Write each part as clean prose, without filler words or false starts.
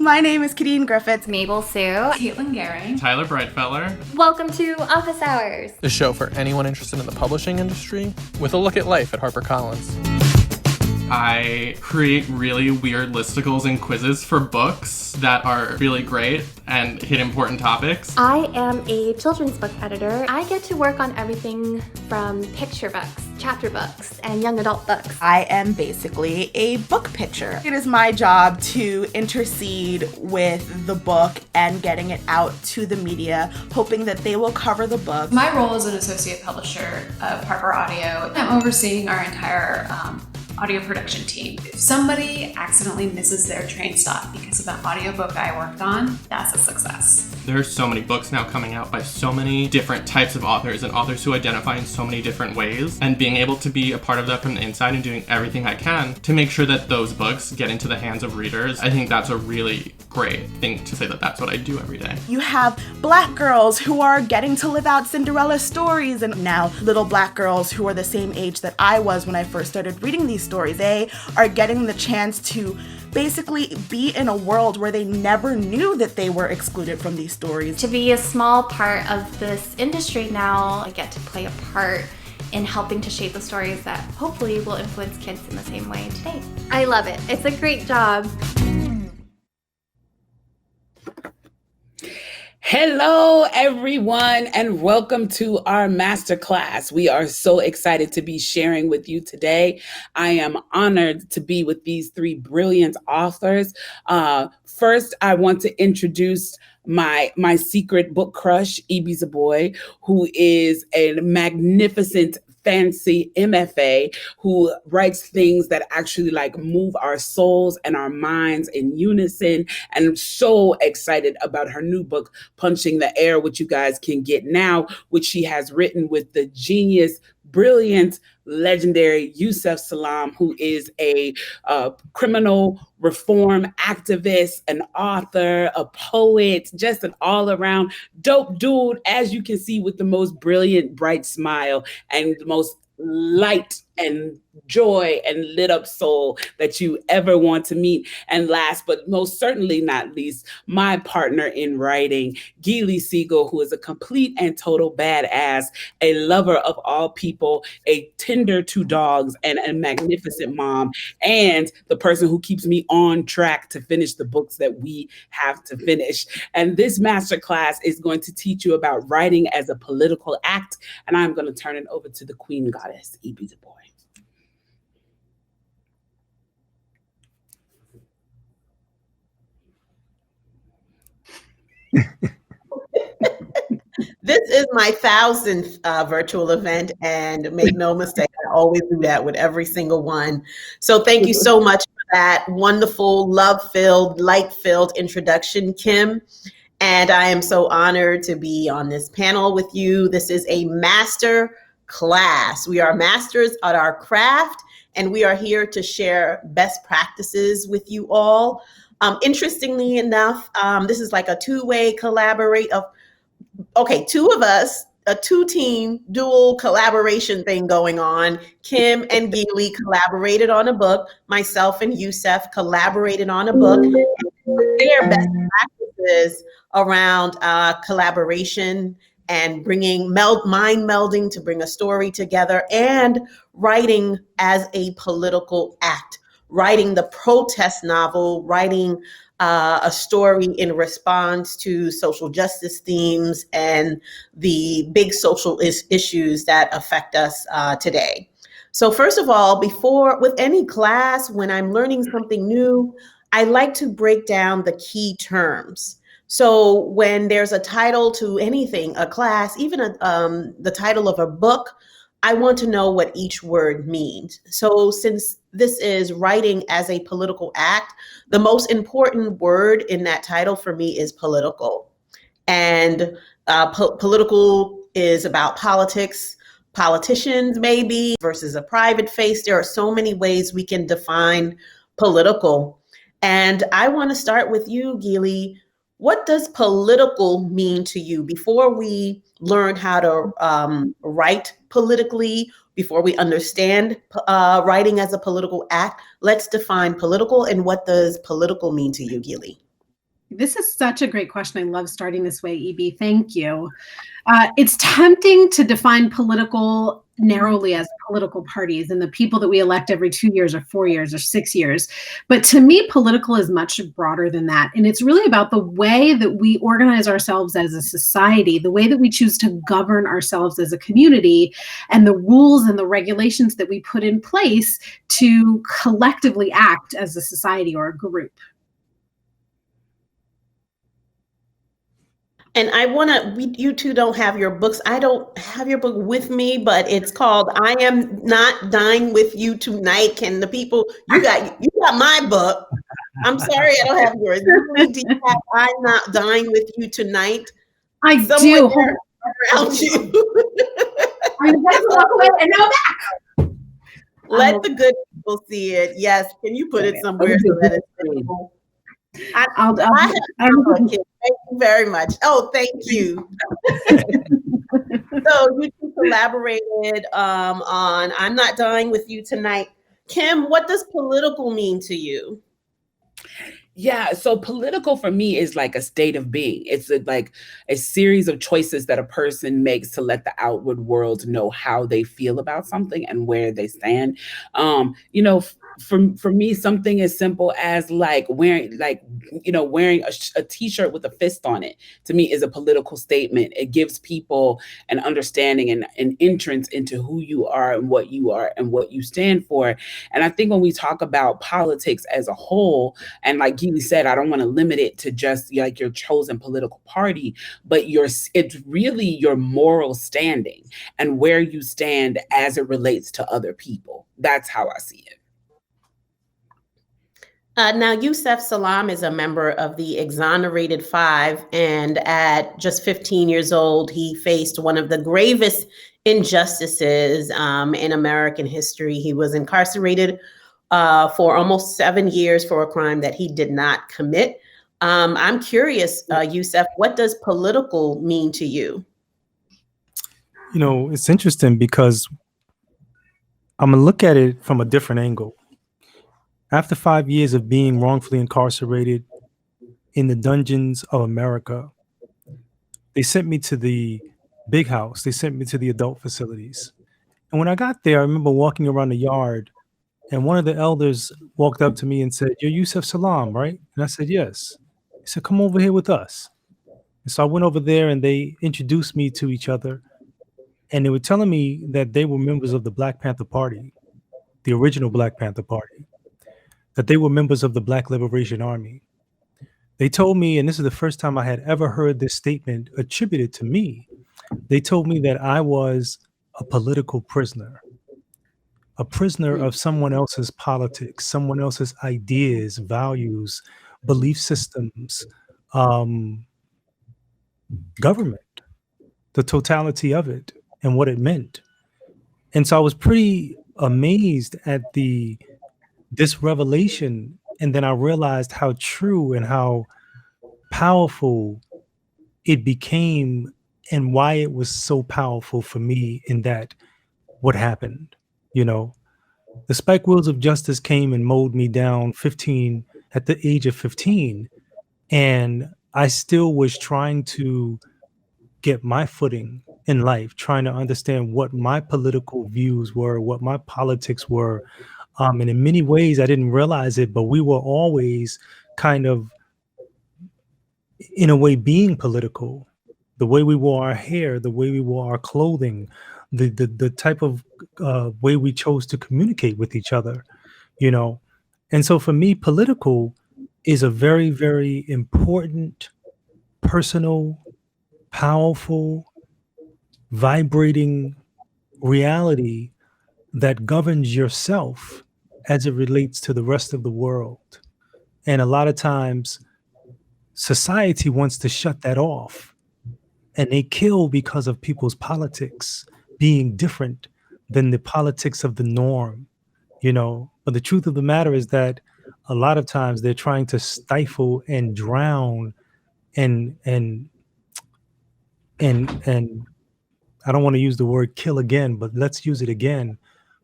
My name is Kadeen Griffiths. Mabel Sue. Caitlin Gehring. Tyler Breitfeller. Welcome to Office Hours, the show for anyone interested in the publishing industry with a look at life at HarperCollins. I create really weird listicles and quizzes for books that are really great and hit important topics. I am a children's book editor. I get to work on everything from picture books, chapter books, and young adult books. I am basically a book pitcher. It is my job to intercede with the book and getting it out to the media, hoping that they will cover the book. My role as an associate publisher of Harper Audio, I'm overseeing our entire audio production team. If somebody accidentally misses their train stop because of an audiobook I worked on, that's a success. There are so many books now coming out by so many different types of authors and authors who identify in so many different ways, and being able to be a part of that from the inside and doing everything I can to make sure that those books get into the hands of readers, I think that's a really great thing to say that that's what I do every day. You have Black girls who are getting to live out Cinderella stories, and now little Black girls who are the same age that I was when I first started reading these stories. They are getting the chance to basically be in a world where they never knew that they were excluded from these stories. To be a small part of this industry now, I get to play a part in helping to shape the stories that hopefully will influence kids in the same way today. I love it. It's a great job. Hello, everyone, and welcome to our masterclass. We are so excited to be sharing with you today. I am honored to be with these three brilliant authors. First, I want to introduce my secret book crush, Ibi Zoboi, who is a magnificent fancy MFA who writes things that actually move our souls and our minds in unison. And I'm so excited about her new book, Punching the Air, which you guys can get now, which she has written with the genius, brilliant, legendary Yusef Salaam, who is a criminal reform activist, an author, a poet, just an all-around dope dude, as you can see, with the most brilliant, bright smile and the most light and joy and lit up soul that you ever want to meet. And last but most certainly not least, my partner in writing, Gilly Segal, who is a complete and total badass, a lover of all people, a tender to dogs, and a magnificent mom, and the person who keeps me on track to finish the books that we have to finish. And this masterclass is going to teach you about writing as a political act. And I'm going to turn it over to the queen goddess, Ibi Zoboi. This is my 1,000th virtual event, and make no mistake, I always do that with every single one. So thank you so much for that wonderful, love-filled, light-filled introduction, Kim. And I am so honored to be on this panel with you. This is a master class. We are masters at our craft, and we are here to share best practices with you all. Interestingly enough, this is like a two-way collaborate of, two of us, a two-team dual collaboration thing going on. Kim and Gilly collaborated on a book. Myself and Yusef collaborated on a book. Their best practices around collaboration and bringing mind melding to bring a story together, and writing as a political act. Writing the protest novel, writing a story in response to social justice themes and the big social issues that affect us today. So first of all, with any class, when I'm learning something new, I like to break down the key terms. So when there's a title to anything, a class, even the title of a book, I want to know what each word means. So since this is writing as a political act, the most important word in that title for me is political. And political is about politics, politicians maybe, versus a private face. There are so many ways we can define political. And I want to start with you, Gilly. What does political mean to you? Before we learn how to write politically, before we understand writing as a political act, let's define political, and what does political mean to you, Gilly? This is such a great question. I love starting this way, Ibi. Thank you. It's tempting to define political narrowly as political parties and the people that we elect every 2 years or 4 years or 6 years. But to me, political is much broader than that. And it's really about the way that we organize ourselves as a society, the way that we choose to govern ourselves as a community, and the rules and the regulations that we put in place to collectively act as a society or a group. And I want to, you two don't have your books. I don't have your book with me, but it's called I Am Not Dying With You Tonight. Can the people, you got my book. I'm sorry, I don't have yours. Do you have I'm Not Dying With You Tonight? I do. Around you. I'm going to walk away and now back. Let the good people see it. Yes. Can you put it somewhere so that it's visible? Thank you very much. Oh, thank you. So you two collaborated on I'm Not Dying With You Tonight. Kim, what does political mean to you? Yeah, so political for me is like a state of being. It's like a series of choices that a person makes to let the outward world know how they feel about something and where they stand. For me, something as simple as wearing a t-shirt with a fist on it, to me, is a political statement. It gives people an understanding and an entrance into who you are and what you stand for. And I think when we talk about politics as a whole, and like Gilly said, I don't want to limit it to just like your chosen political party, but it's really your moral standing and where you stand as it relates to other people. That's how I see it. Now, Yusef Salaam is a member of the Exonerated Five, and at just 15 years old, he faced one of the gravest injustices in American history. He was incarcerated for almost 7 years for a crime that he did not commit. I'm curious, Yusef, what does political mean to you? It's interesting because I'm going to look at it from a different angle. After 5 years of being wrongfully incarcerated in the dungeons of America, they sent me to the big house. They sent me to the adult facilities. And when I got there, I remember walking around the yard, and one of the elders walked up to me and said, "You're Yusef Salaam, right?" And I said, "Yes." He said, "Come over here with us." And so I went over there, and they introduced me to each other. And they were telling me that they were members of the Black Panther Party, the original Black Panther Party, that they were members of the Black Liberation Army. They told me, and this is the first time I had ever heard this statement attributed to me, they told me that I was a political prisoner, a prisoner of someone else's politics, someone else's ideas, values, belief systems, government, the totality of it and what it meant. And so I was pretty amazed at this revelation. And then I realized how true and how powerful it became and why it was so powerful for me in that what happened, the spike wheels of justice came and mowed me down at the age of 15. And I still was trying to get my footing in life, trying to understand what my political views were, what my politics were. And in many ways, I didn't realize it, but we were always kind of, in a way, being political. The way we wore our hair, the way we wore our clothing, the type of way we chose to communicate with each other, And so for me, political is a very, very important, personal, powerful, vibrating reality that governs yourself as it relates to the rest of the world. And a lot of times society wants to shut that off, and they kill because of people's politics being different than the politics of the norm, But the truth of the matter is that a lot of times they're trying to stifle and drown and I don't want to use the word kill again, but let's use it again,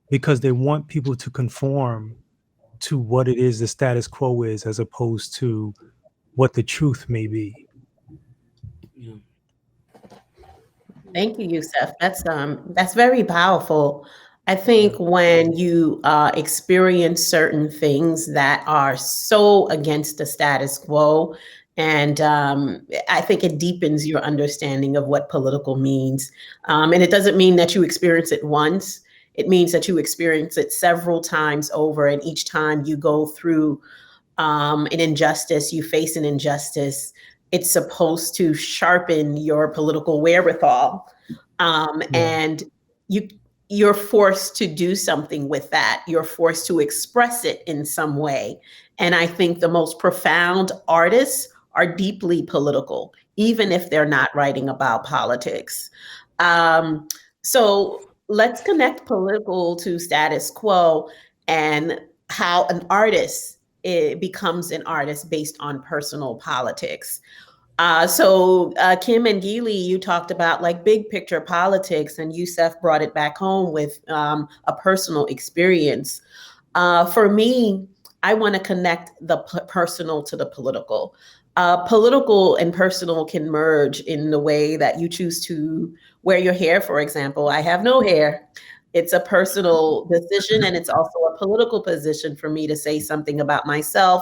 because they want people to conform to what it is the status quo is, as opposed to what the truth may be. Thank you, Yusef. That's very powerful. I think when you experience certain things that are so against the status quo, and I think it deepens your understanding of what political means. And it doesn't mean that you experience it once. It means that you experience it several times over, and each time you go through an injustice, you face an injustice, it's supposed to sharpen your political wherewithal. And you're forced to do something with that. You're forced to express it in some way. And I think the most profound artists are deeply political, even if they're not writing about politics. So let's connect political to status quo and how an artist becomes an artist based on personal politics. So Kim and Gilly, you talked about like big picture politics, and Yusef brought it back home with a personal experience. For me, I want to connect the personal to the political. Political and personal can merge in the way that you choose to wear your hair, for example. I have no hair. It's a personal decision, and it's also a political position for me to say something about myself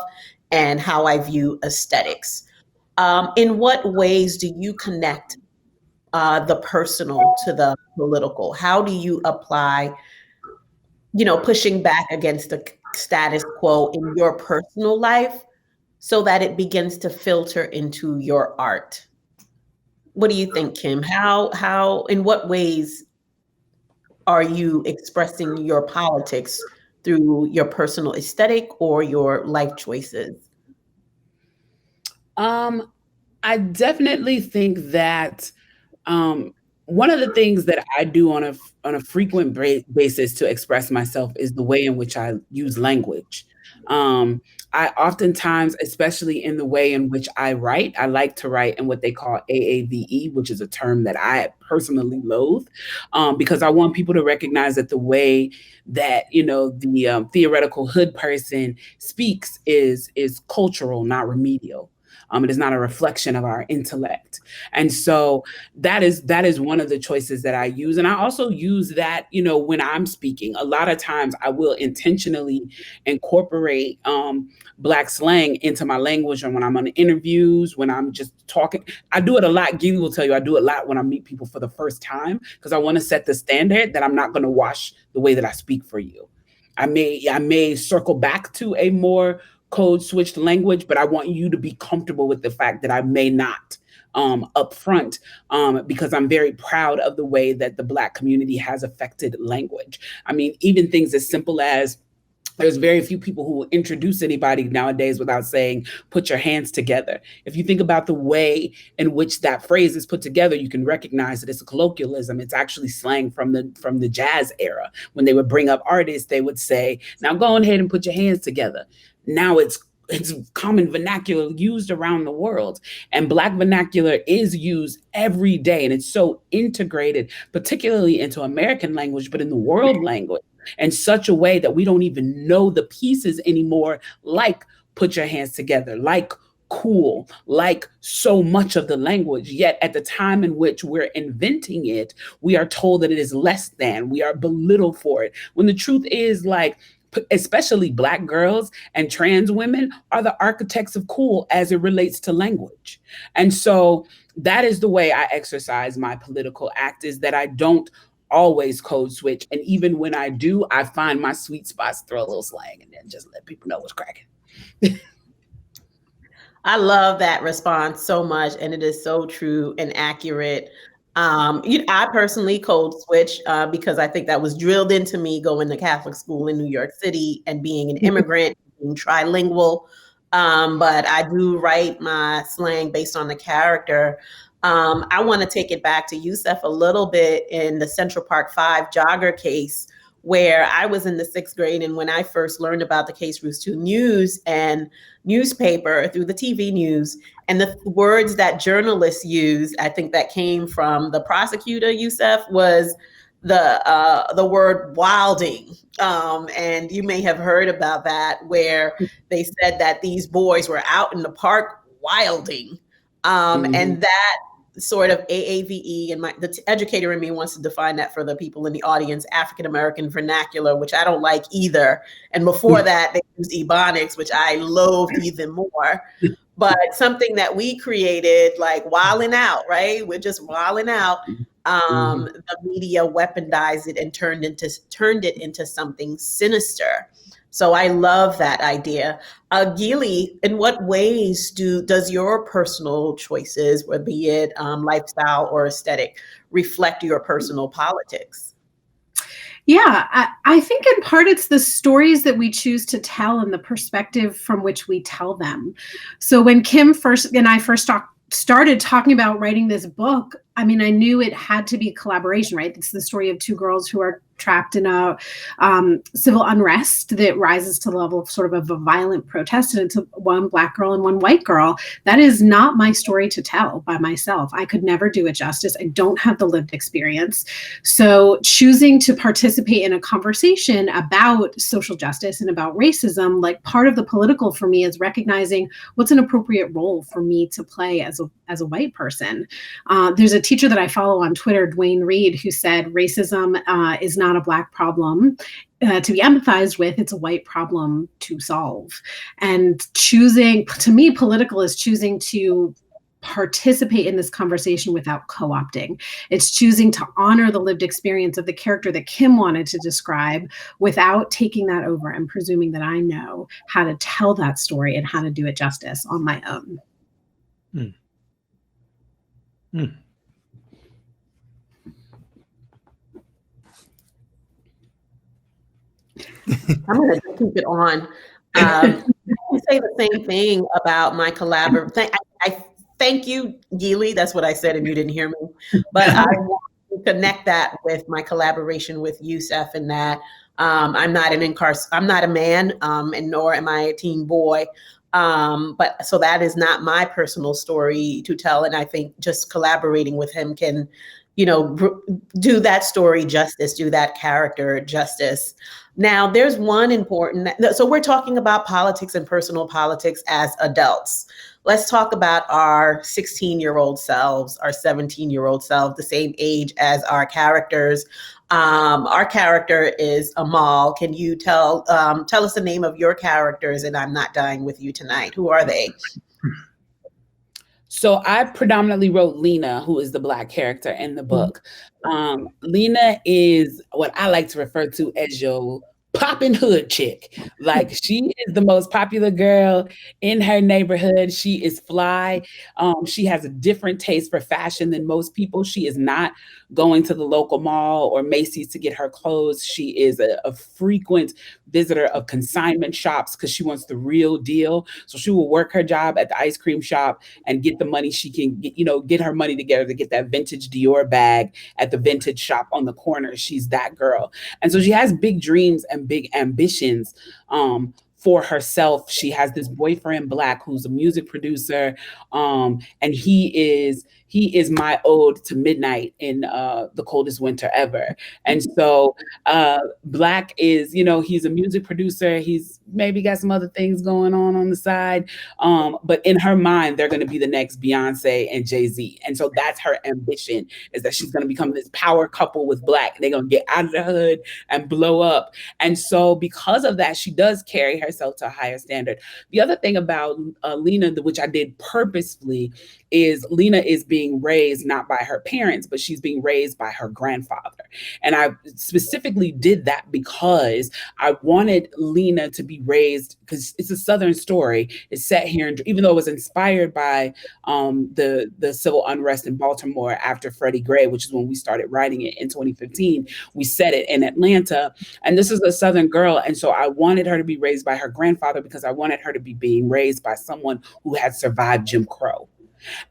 and how I view aesthetics. In what ways do you connect the personal to the political? How do you apply, pushing back against the status quo in your personal life so that it begins to filter into your art? What do you think, Kim? In what ways are you expressing your politics through your personal aesthetic or your life choices? I definitely think that one of the things that I do on a frequent basis to express myself is the way in which I use language. I oftentimes, especially in the way in which I write, I like to write in what they call AAVE, which is a term that I personally loathe, because I want people to recognize that the way that the theoretical hood person speaks is cultural, not remedial. It is not a reflection of our intellect. And so that is one of the choices that I use. And I also use that, when I'm speaking. A lot of times I will intentionally incorporate Black slang into my language, or when I'm on interviews, when I'm just talking. I do it a lot. Gilly will tell you I do it a lot when I meet people for the first time, because I want to set the standard that I'm not going to wash the way that I speak for you. I may circle back to a more code switched language, but I want you to be comfortable with the fact that I may not up front, because I'm very proud of the way that the Black community has affected language. I mean, even things as simple as there's very few people who will introduce anybody nowadays without saying, put your hands together. If you think about the way in which that phrase is put together, you can recognize that it's a colloquialism. It's actually slang from the jazz era. When they would bring up artists, they would say, now go ahead and put your hands together. Now it's common vernacular used around the world, and Black vernacular is used every day. And it's so integrated, particularly into American language, but in the world language, in such a way that we don't even know the pieces anymore, like put your hands together, like cool, like so much of the language. Yet at the time in which we're inventing it, we are told that it is less than, we are belittled for it. When the truth is, like, especially Black girls and trans women are the architects of cool as it relates to language. And so that is the way I exercise my political act, is that I don't always code switch. And even when I do, I find my sweet spots, throw a little slang, and then just let people know what's cracking. I love that response so much, and it is so true and accurate. I personally code switch because I think that was drilled into me going to Catholic school in New York City and being an immigrant, being trilingual. But I do write my slang based on the character. I want to take it back to Yusef a little bit in the Central Park 5 jogger case, where I was in the 6th grade. And when I first learned about the case, Roost 2 News and newspaper through the TV news, and the words that journalists used, I think that came from the prosecutor, Yusef, was the word wilding. And you may have heard about that, where they said that these boys were out in the park wilding. And that sort of AAVE, and the educator in me wants to define that for the people in the audience, African American vernacular, which I don't like either. And before that, they used Ebonics, which I loathed even more. But something that we created, like wilding out, right? We're just wilding out. The media weaponized it and turned it into something sinister. So I love that idea. Gilly, in what ways does your personal choices, whether be it lifestyle or aesthetic, reflect your personal politics? Yeah, I think in part it's the stories that we choose to tell and the perspective from which we tell them. So when Kim and I first started talking about writing this book, I mean, I knew it had to be a collaboration, right? It's the story of two girls who are trapped in a civil unrest that rises to the level of sort of a violent protest, and it's one Black girl and one white girl. That is not my story to tell by myself. I could never do it justice. I don't have the lived experience. So choosing to participate in a conversation about social justice and about racism, like part of the political for me is recognizing what's an appropriate role for me to play as a white person. There's a teacher that I follow on Twitter, Dwayne Reed, who said racism is not a Black problem to be empathized with, it's a white problem to solve. And to me, political is choosing to participate in this conversation without co-opting. It's choosing to honor the lived experience of the character that Kim wanted to describe without taking that over and presuming that I know how to tell that story and how to do it justice on my own. I'm going to keep it on. I say the same thing about my collaboration. I thank you, Gilly. That's what I said, and you didn't hear me. But I want to connect that with my collaboration with Yusef, and that I'm not a man, and nor am I a teen boy. But so that is not my personal story to tell, and I think just collaborating with him can, do that story justice, do that character justice. Now, there's one important, so we're talking about politics and personal politics as adults. Let's talk about our 16-year-old selves, our 17-year-old selves, the same age as our characters. Our character is Amal. Can you tell us the name of your characters? And I'm not dying with you tonight. Who are they? So I predominantly wrote Lena, who is the Black character in the book. Lena is what I like to refer to as your poppin' hood chick. Like, she is the most popular girl in her neighborhood. She is fly. She has a different taste for fashion than most people. She is not going to the local mall or Macy's to get her clothes. She is a frequent visitor of consignment shops because she wants the real deal. So she will work her job at the ice cream shop and get the money she can get her money together to get that vintage Dior bag at the vintage shop on the corner. She's that girl. And so she has big dreams and big ambitions for herself. She has this boyfriend, Black, who's a music producer. And he is my ode to midnight in the coldest winter ever. And so Black is, he's a music producer. He's maybe got some other things going on the side. But in her mind, they're going to be the next Beyonce and Jay-Z. And so that's her ambition, is that she's going to become this power couple with Black. They're going to get out of the hood and blow up. And so because of that, she does carry herself to a higher standard. The other thing about Lena, which I did purposefully, is Lena is being raised not by her parents, but she's being raised by her grandfather. And I specifically did that because I wanted Lena to be raised, because it's a Southern story. It's set here, even though it was inspired by the civil unrest in Baltimore after Freddie Gray, which is when we started writing it in 2015. We set it in Atlanta. And this is a Southern girl. And so I wanted her to be raised by her grandfather because I wanted her to be being raised by someone who had survived Jim Crow.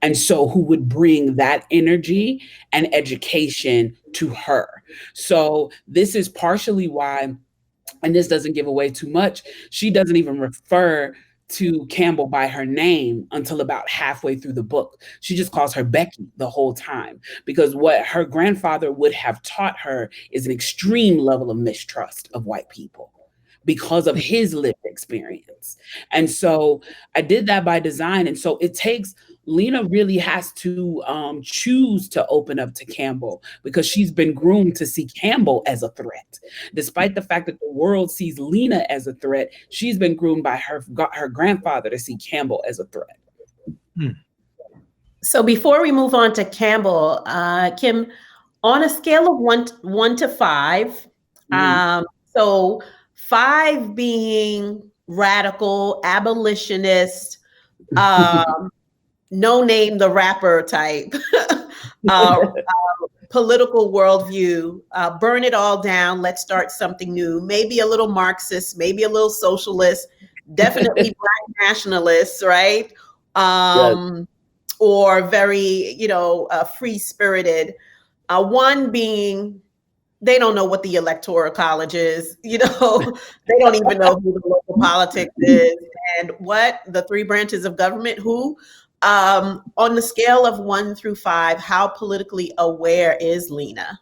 And so who would bring that energy and education to her. So this is partially why, and this doesn't give away too much, she doesn't even refer to Campbell by her name until about halfway through the book. She just calls her Becky the whole time, because what her grandfather would have taught her is an extreme level of mistrust of white people. because of his lived experience. And so I did that by design. And so it takes, Lena really has to choose to open up to Campbell because she's been groomed to see Campbell as a threat. Despite the fact that the world sees Lena as a threat, she's been groomed by her grandfather to see Campbell as a threat. So before we move on to Campbell, Kim, on a scale of one to five, so 5 being radical, abolitionist, No Name the Rapper type, political worldview, burn it all down, let's start something new, maybe a little Marxist, maybe a little socialist, definitely Black nationalists, right? Or very, free-spirited. 1 being, they don't know what the Electoral College is, they don't even know who the local politics is, and what the 3 branches of government, who. On the scale of 1 through 5, how politically aware is Lena?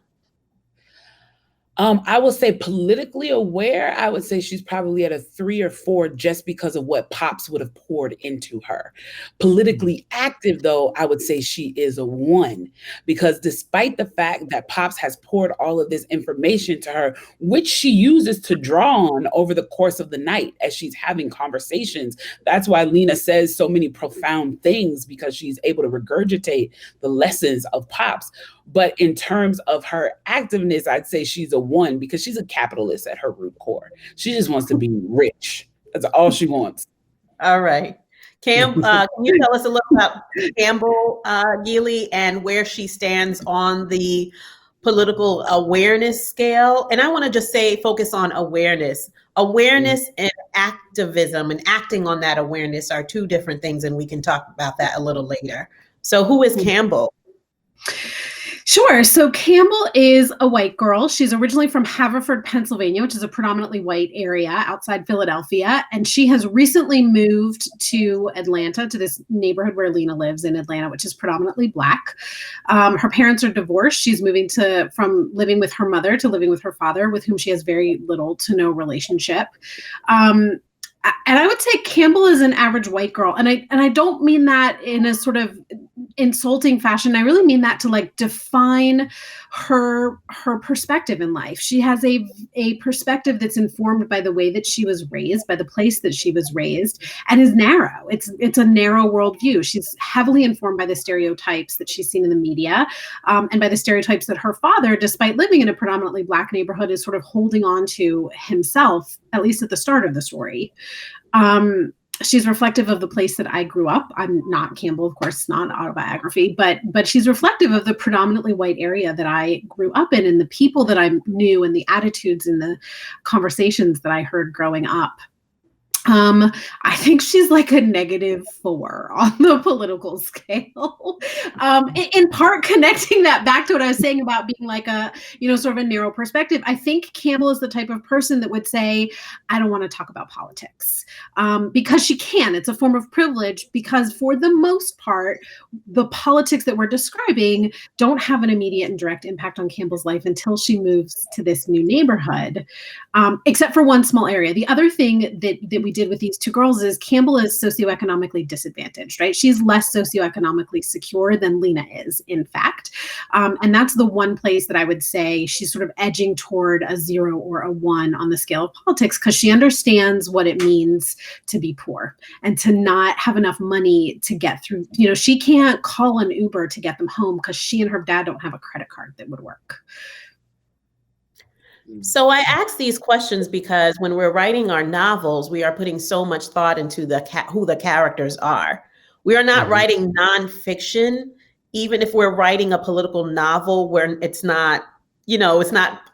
I will say politically aware, I would say she's probably at a 3 or 4 just because of what Pops would have poured into her. Politically active, though, I would say she is a 1 because despite the fact that Pops has poured all of this information to her, which she uses to draw on over the course of the night as she's having conversations, that's why Lena says so many profound things, because she's able to regurgitate the lessons of Pops. But in terms of her activeness, I'd say she's a 1 because she's a capitalist at her root core. She just wants to be rich. That's all she wants. All right. Cam, can you tell us a little about Campbell, Gilly, and where she stands on the political awareness scale? And I want to just say, focus on awareness. Awareness and activism and acting on that awareness are 2 different things, and we can talk about that a little later. So who is Campbell? Sure. So Campbell is a white girl. She's originally from Haverford, Pennsylvania, which is a predominantly white area outside Philadelphia. And she has recently moved to Atlanta, to this neighborhood where Lena lives in Atlanta, which is predominantly Black. Her parents are divorced. She's moving from living with her mother to living with her father, with whom she has very little to no relationship. And I would say Campbell is an average white girl. And I don't mean that in a sort of insulting fashion. I really mean that to like define her perspective in life. She has a perspective that's informed by the way that she was raised, by the place that she was raised, and is narrow. It's a narrow worldview. She's heavily informed by the stereotypes that she's seen in the media, and by the stereotypes that her father, despite living in a predominantly Black neighborhood, is sort of holding on to himself, at least at the start of the story. She's reflective of the place that I grew up. I'm not Campbell, of course, not an autobiography, but she's reflective of the predominantly white area that I grew up in, and the people that I knew, and the attitudes and the conversations that I heard growing up. I think she's like a -4 on the political scale. In part connecting that back to what I was saying about being like a, sort of a narrow perspective. I think Campbell is the type of person that would say, I don't want to talk about politics, because she can. It's a form of privilege, because for the most part, the politics that we're describing don't have an immediate and direct impact on Campbell's life until she moves to this new neighborhood, except for one small area. The other thing that we did with these 2 girls is Campbell is socioeconomically disadvantaged, right? She's less socioeconomically secure than Lena is, in fact. And that's the one place that I would say she's sort of edging toward a 0 or a 1 on the scale of politics, because she understands what it means to be poor and to not have enough money to get through. She can't call an Uber to get them home because she and her dad don't have a credit card that would work. So I ask these questions because when we're writing our novels, we are putting so much thought into who the characters are. We are not writing nonfiction, even if we're writing a political novel where it's not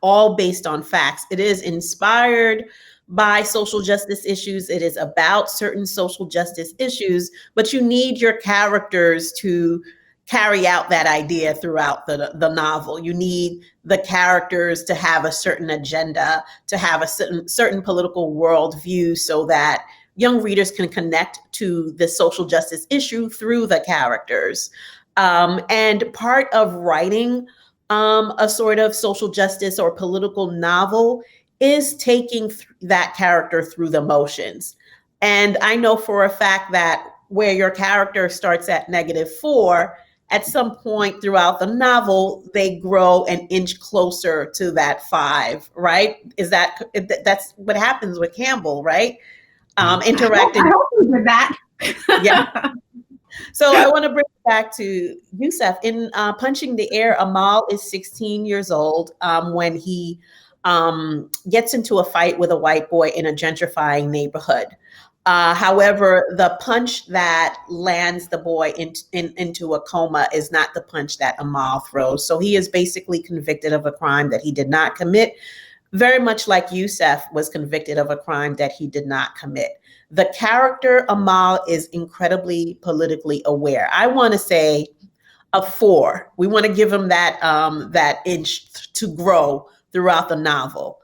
all based on facts. It is inspired by social justice issues. It is about certain social justice issues, but you need your characters to carry out that idea throughout the novel. You need the characters to have a certain agenda, to have a certain political worldview, so that young readers can connect to the social justice issue through the characters. And part of writing a sort of social justice or political novel is taking that character through the motions. And I know for a fact that where your character starts at -4, at some point throughout the novel, they grow an inch closer to that 5, right? That's what happens with Campbell, right? Interacting. I hope you did that. Yeah. So I want to bring it back to Yusef. In Punching the Air, Amal is 16 years old when he gets into a fight with a white boy in a gentrifying neighborhood. However, the punch that lands the boy into a coma is not the punch that Amal throws. So he is basically convicted of a crime that he did not commit, very much like Yusef was convicted of a crime that he did not commit. The character Amal is incredibly politically aware. I want to say a 4. We want to give him that inch to grow throughout the novel.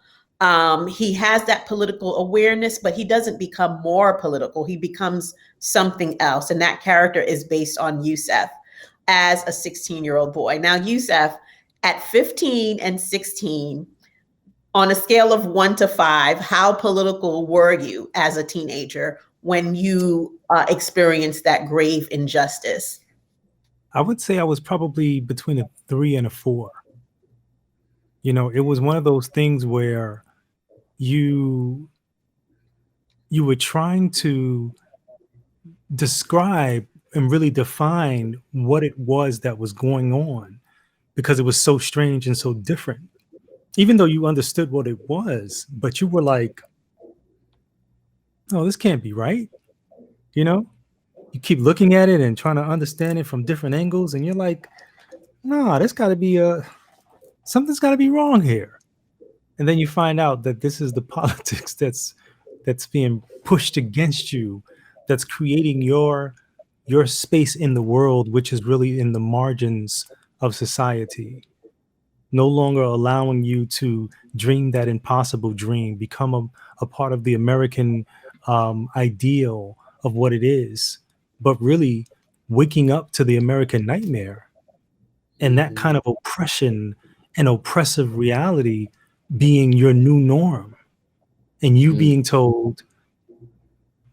He has that political awareness, but he doesn't become more political. He becomes something else. And that character is based on Yusef as a 16-year-old boy. Now, Yusef, at 15 and 16, on a scale of 1 to 5, how political were you as a teenager when you experienced that grave injustice? I would say I was probably between a 3 and a 4. It was one of those things where you were trying to describe and really define what it was that was going on, because it was so strange and so different. Even though you understood what it was, but you were like, "Oh, this can't be right." You keep looking at it and trying to understand it from different angles, and you're like, "No, there's got to be something's got to be wrong here." And then you find out that this is the politics that's being pushed against you, that's creating your space in the world, which is really in the margins of society, no longer allowing you to dream that impossible dream, become a part of the American ideal of what it is, but really waking up to the American nightmare, and that kind of oppression and oppressive reality being your new norm, and you being told,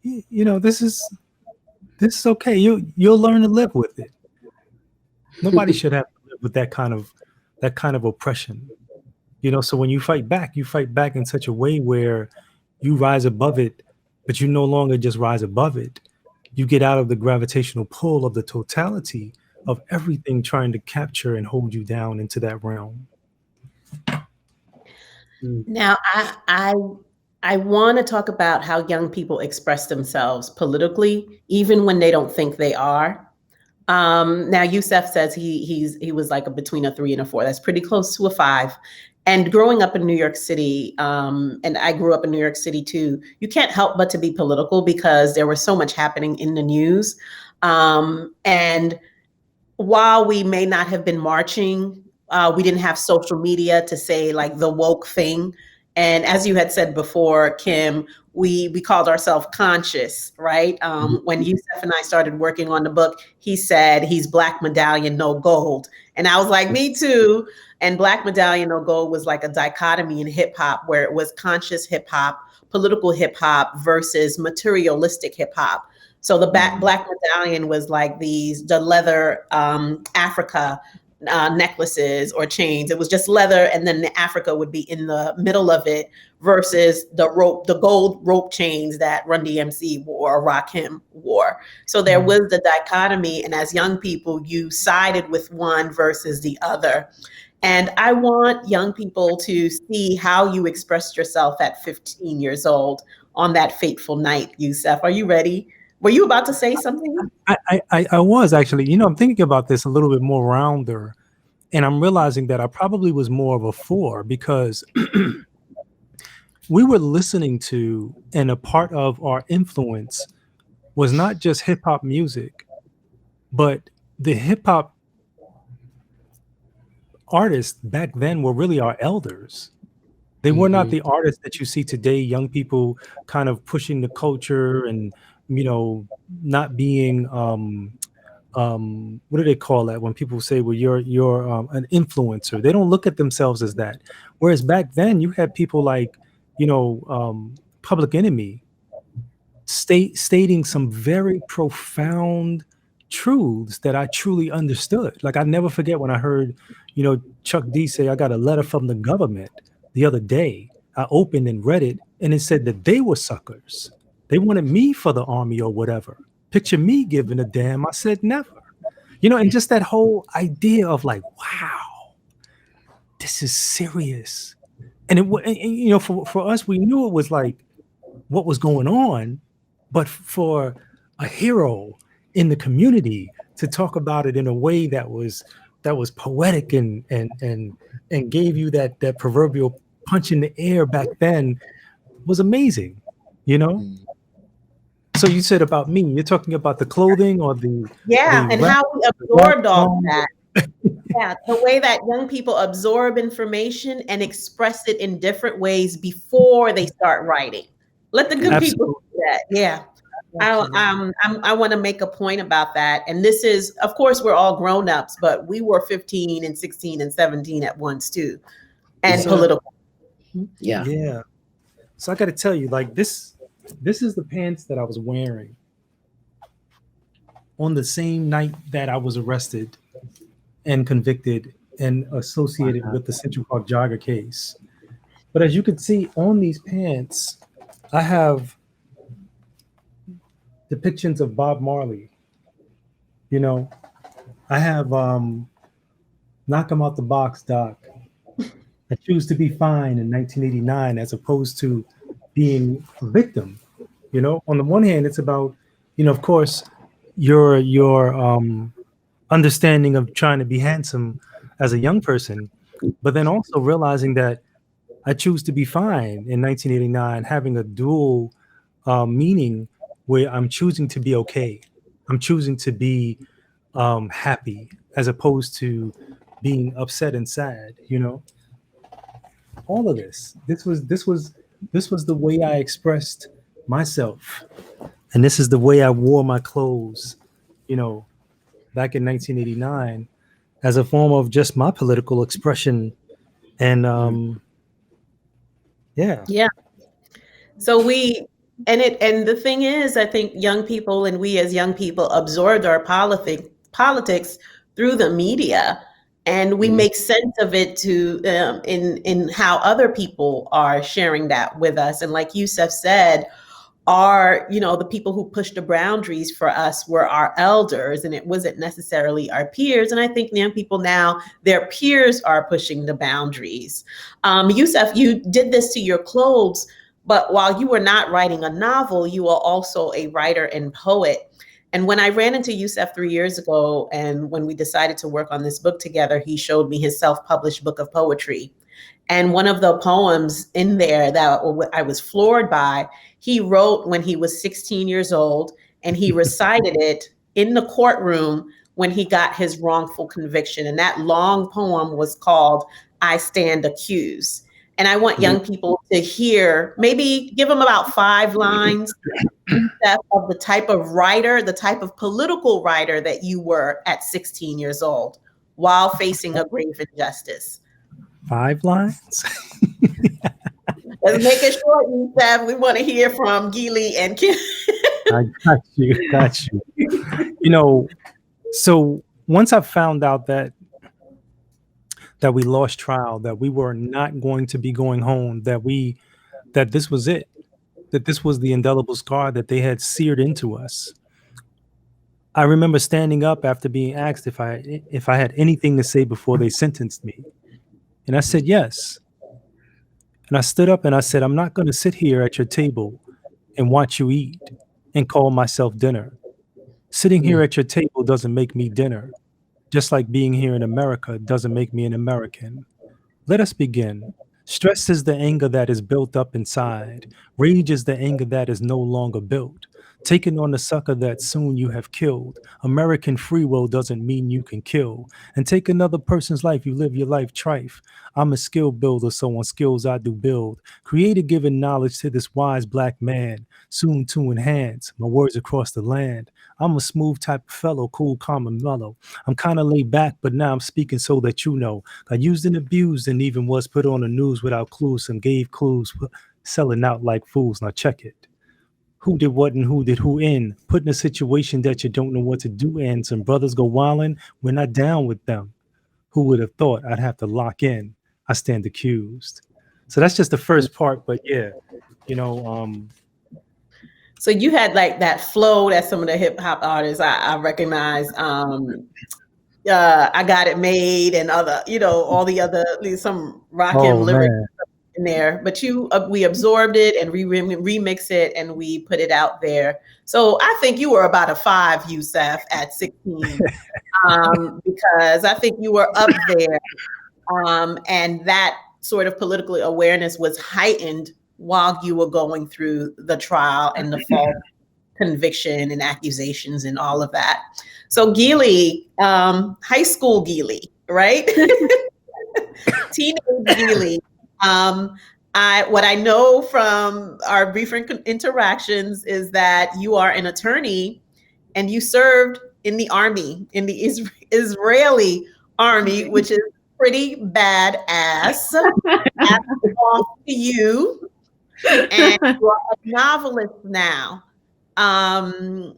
this is okay. You'll learn to live with it. Nobody should have to live with that kind of oppression. So when you fight back in such a way where you rise above it, but you no longer just rise above it. You get out of the gravitational pull of the totality of everything trying to capture and hold you down into that realm. Now, I want to talk about how young people express themselves politically, even when they don't think they are. Now, Yusef says he was like between a 3 and a 4. That's pretty close to a 5. And growing up in New York City, and I grew up in New York City too, you can't help but to be political because there was so much happening in the news. And while we may not have been marching, we didn't have social media to say like the woke thing. And as you had said before, Kim, we called ourselves conscious, right? When Yusef and I started working on the book, he said he's Black Medallion, no gold. And I was like, me too. And Black Medallion, no gold was like a dichotomy in hip hop where it was conscious hip hop, political hip hop versus materialistic hip hop. So the Black Medallion was like the leather Africa necklaces or chains. It was just leather, and then the Africa would be in the middle of it, versus the gold rope chains that Run DMC wore or Rakim wore. So there was the dichotomy, and as young people, you sided with one versus the other. And I want young people to see how you expressed yourself at 15 years old on that fateful night. Yusef, are you ready? Were you about to say something? I was actually, I'm thinking about this a little bit more rounder, and I'm realizing that I probably was more of a 4 because we were listening to, and a part of our influence was not just hip hop music, but the hip hop artists back then were really our elders. They were not the artists that you see today, young people kind of pushing the culture and, not being, what do they call that when people say, well, you're an influencer? They don't look at themselves as that. Whereas back then you had people like Public Enemy, stating some very profound truths that I truly understood. Like I never forget when I heard, Chuck D say, "I got a letter from the government the other day." I opened and read it, and it said that they were suckers. They wanted me for the army or whatever. Picture me giving a damn. I said never. And just that whole idea of like, wow, this is serious. And for us, we knew it was like what was going on, but for a hero in the community to talk about it in a way that was poetic and gave you that proverbial punch in the air back then was amazing. So you said about me, you're talking about the clothing or the and how we absorbed all that. Yeah, the way that young people absorb information and express it in different ways before they start writing. Let the good people do that. Yeah. I want to make a point about that. And this is, of course, we're all grown-ups, but we were 15 and 16 and 17 at once too. And political. Yeah. Yeah. So I got to tell you, like this is the pants that I was wearing on the same night that I was arrested and convicted and associated with the Central Park jogger case. But as you can see on these pants, I have depictions of Bob Marley. I have Knock 'em Out the Box, Doc. I choose to be fine in 1989 as opposed to being a victim. On the one hand, it's about, of course, your understanding of trying to be handsome as a young person, but then also realizing that I choose to be fine in 1989, having a dual meaning where I'm choosing to be okay. I'm choosing to be happy as opposed to being upset and sad. All of this was the way I expressed myself, and this is the way I wore my clothes, back in 1989, as a form of just my political expression, and yeah. So and the thing is, I think young people and we as young people absorbed our politics through the media. And we make sense of it in how other people are sharing that with us. And like Yusef said, the people who pushed the boundaries for us were our elders, and it wasn't necessarily our peers. And I think young people now, their peers are pushing the boundaries. Yusef, you did this to your clothes, but while you were not writing a novel, you were also a writer and poet. And when I ran into Yusef 3 years ago, and when we decided to work on this book together, he showed me his self-published book of poetry. And one of the poems in there that I was floored by, he wrote when he was 16 years old, and he recited it in the courtroom when he got his wrongful conviction. And that long poem was called I Stand Accused. And I want young people to hear, maybe give them about 5 lines of the type of writer, the type of political writer that you were at 16 years old while facing a grave injustice. 5 lines? Let's make it short, Yusef. We want to hear from Gilly and Kim. I got you. So once I found out that we lost trial, that we were not going to be going home, that this was it, that this was the indelible scar that they had seared into us. I remember standing up after being asked if I had anything to say before they sentenced me. And I said yes. And I stood up and I said, I'm not going to sit here at your table and watch you eat and call myself dinner. Sitting here at your table doesn't make me dinner. Just like being here in America doesn't make me an American. Let us begin. Stress is the anger that is built up inside. Rage is the anger that is no longer built. Taking on the sucker that soon you have killed. American free will doesn't mean you can kill. And take another person's life, you live your life trife. I'm a skill builder, so on skills I do build. Creator giving knowledge to this wise black man. Soon to enhance my words across the land. I'm a smooth type of fellow, cool, calm, and mellow. I'm kind of laid back, but now I'm speaking so that you know. I used and abused and even was put on the news without clues. Some gave clues selling out like fools. Now check it. Who did what and who did who in? Put in a situation that you don't know what to do in. Some brothers go wildin', we're not down with them. Who would have thought I'd have to lock in? I stand accused. So that's just the first part, but yeah, you know, So you had like that flow that some of the hip hop artists I recognize. I Got It Made and other, you know, all the other, some Rakim lyrics man. in there. But we absorbed it and remix it and we put it out there. So I think you were about a 5, Yusef, at 16, because I think you were up there, and that sort of political awareness was heightened while you were going through the trial and the false conviction and accusations and all of that. So Gilly, high school Gilly, right? Teenage Gilly. What I know from our brief interactions is that you are an attorney and you served in the army, in the Israeli army, which is pretty badass. That's off to you. And you are a novelist now, and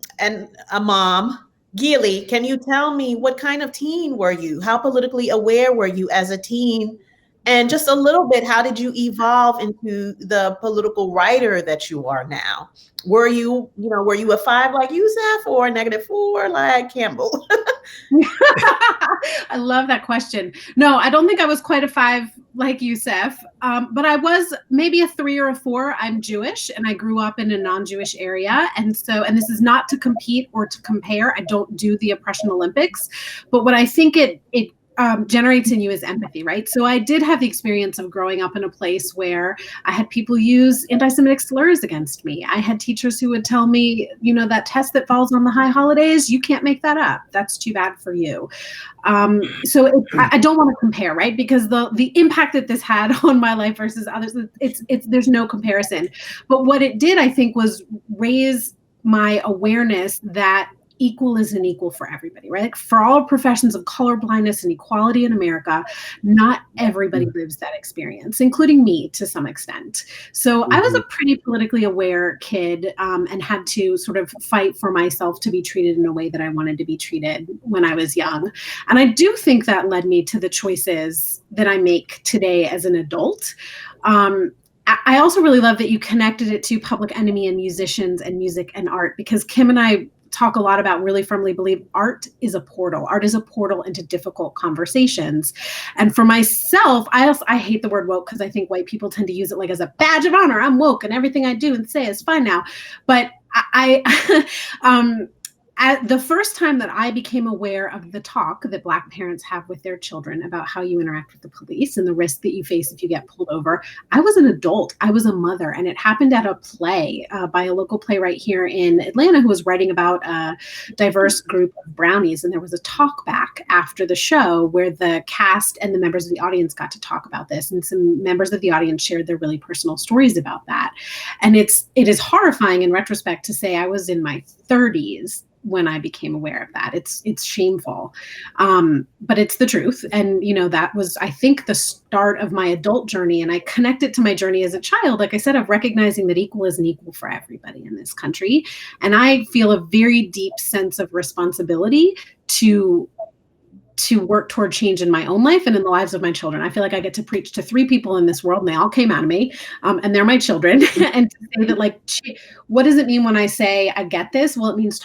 a mom. Gilly, can you tell me what kind of teen were you? How politically aware were you as a teen? And just a little bit, how did you evolve into the political writer that you are now? Were you a 5 like Yusef or a -4 like Campbell? I love that question. No, I don't think I was quite a 5 like Yusef, but I was maybe a 3 or a 4. I'm Jewish and I grew up in a non-Jewish area. And this is not to compete or to compare. I don't do the Oppression Olympics, but what I think it generates in you is empathy, right? So I did have the experience of growing up in a place where I had people use anti-Semitic slurs against me. I had teachers who would tell me, that test that falls on the high holidays, you can't make that up. That's too bad for you. I don't want to compare, right? Because the impact that this had on my life versus others, there's no comparison. But what it did, I think, was raise my awareness that equal isn't equal for everybody, right? Like for all professions of colorblindness and equality in America, not everybody lives that experience, including me to some extent. So I was a pretty politically aware kid, and had to sort of fight for myself to be treated in a way that I wanted to be treated when I was young. And I do think that led me to the choices that I make today as an adult. I also really love that you connected it to Public Enemy and musicians and music and art, because Kim and I talk a lot about, really firmly believe art is a portal. Art is a portal into difficult conversations. And for myself, I hate the word woke because I think white people tend to use it like as a badge of honor. I'm woke and everything I do and say is fine now. But at the first time that I became aware of the talk that Black parents have with their children about how you interact with the police and the risk that you face if you get pulled over, I was an adult. I was a mother, and it happened at a play by a local playwright here in Atlanta who was writing about a diverse group of brownies. And there was a talk back after the show where the cast and the members of the audience got to talk about this. And some members of the audience shared their really personal stories about that. And it is horrifying in retrospect to say I was in my 30s when I became aware of that. It's shameful, but it's the truth. And, that was, I think, the start of my adult journey. And I connect it to my journey as a child, like I said, of recognizing that equal isn't equal for everybody in this country. And I feel a very deep sense of responsibility to work toward change in my own life and in the lives of my children. I feel like I get to preach to 3 people in this world, and they all came out of me, and they're my children. And to say that, like, what does it mean when I say I get this? Well, it means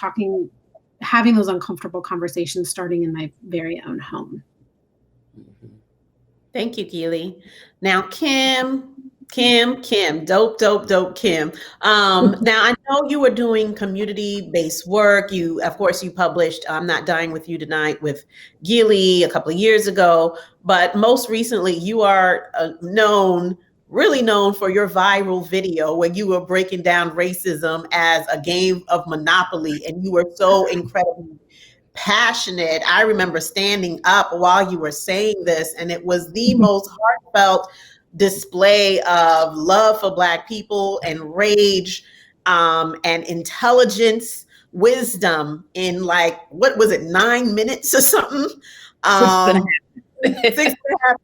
having those uncomfortable conversations starting in my very own home. Thank you, Gilly. Now, Kim, dope Kim. Now I know you were doing community-based work. Of course, you published I'm Not Dying With You Tonight with Gilly a couple of years ago, but most recently you are really known for your viral video where you were breaking down racism as a game of Monopoly, and you were so incredibly passionate. I remember standing up while you were saying this, and it was the most heartfelt display of love for Black people and rage, and intelligence, wisdom in, like, what was it, 9 minutes or something? 6.5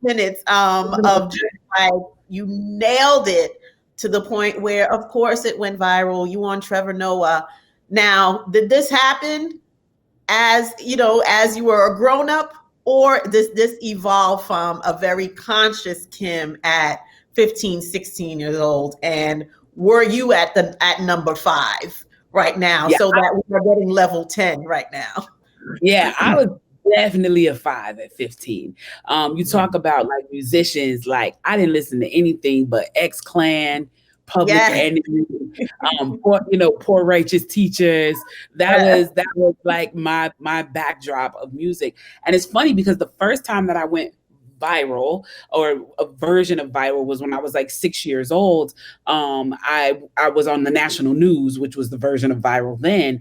minutes of just like, you nailed it to the point where, of course, it went viral. You on Trevor Noah. Now, did this happen as you were a grown up, or does this evolve from a very conscious Kim at 15, 16 years old? And were you at number 5 right now? Yeah, so that we're getting level 10 right now. Yeah, I was definitely a 5 at 15. You talk about like musicians, like I didn't listen to anything but X-Clan, Public Enemy, Poor Righteous Teachers. That was like my backdrop of music. And it's funny because the first time that I went viral, or a version of viral, was when I was like 6 years old. I was on the national news, which was the version of viral then,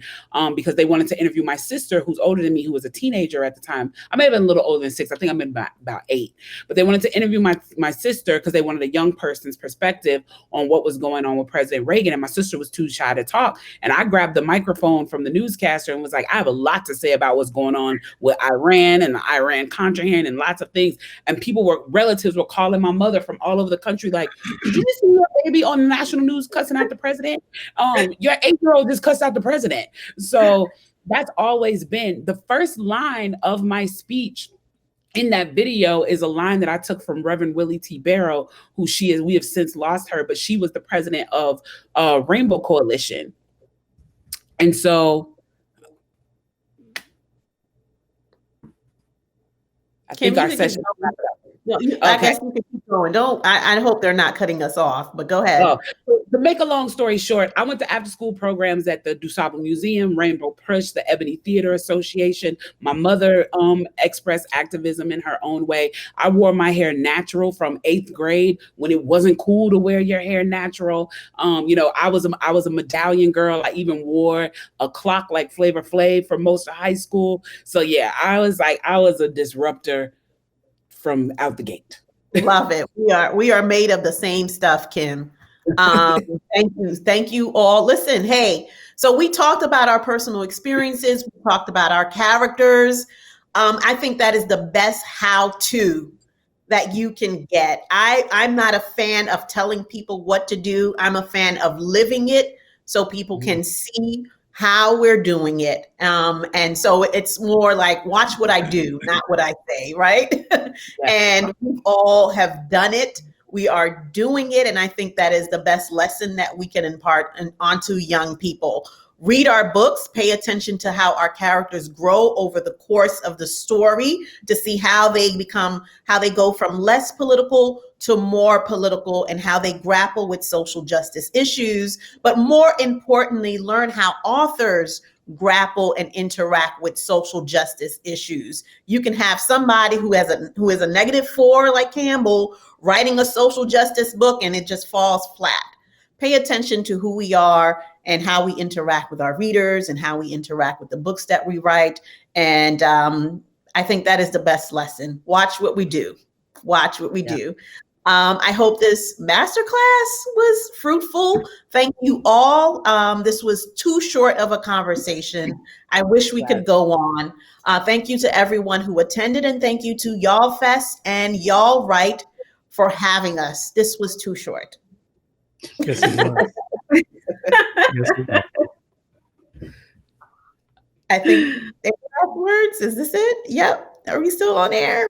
because they wanted to interview my sister, who's older than me, who was a teenager at the time. I may have been a little older than 6. I think I'm about 8. But they wanted to interview my sister because they wanted a young person's perspective on what was going on with President Reagan. And my sister was too shy to talk. And I grabbed the microphone from the newscaster and was like, I have a lot to say about what's going on with Iran and the Iran-Contra and lots of things. And relatives were calling my mother from all over the country, like, did you just see your baby on the national news cussing out the president? Your 8-year-old just cussed out the president. So that's always been the first line of my speech. In that video is a line that I took from Reverend Willie T. Barrow, who she is. We have since lost her, but she was the president of Rainbow Coalition. And so I think our session. I guess you can keep going. I hope they're not cutting us off, but go ahead. To make a long story short, I went to after school programs at the DuSable Museum, Rainbow Push, the Ebony Theater Association. My mother expressed activism in her own way. I wore my hair natural from 8th grade when it wasn't cool to wear your hair natural. I was a medallion girl. I even wore a clock like Flavor Flav for most of high school. So yeah, I was a disruptor from out the gate. Love it. We are made of the same stuff, Kim. Thank you all. Listen, hey, so we talked about our personal experiences. We talked about our characters. I think that is the best how-to that you can get. I'm not a fan of telling people what to do. I'm a fan of living it so people can see how we're doing it. And so it's more like, watch what I do, not what I say, right? And we all have done it. We are doing it. And I think that is the best lesson that we can impart onto young people. Read our books, pay attention to how our characters grow over the course of the story to see how they go from less political to more political and how they grapple with social justice issues. But more importantly, learn how authors grapple and interact with social justice issues. You can have somebody who is a -4 like Campbell writing a social justice book and it just falls flat. Pay attention to who we are and how we interact with our readers and how we interact with the books that we write. And I think that is the best lesson. Watch what we do. Watch what we do. I hope this masterclass was fruitful. Thank you all. This was too short of a conversation. I wish we could go on. Thank you to everyone who attended, and thank you to YALLFest and YALLWrite for having us. This was too short. Yes, it was. Yes, it was. I think any last words? Is this it? Yep. Are we still on air?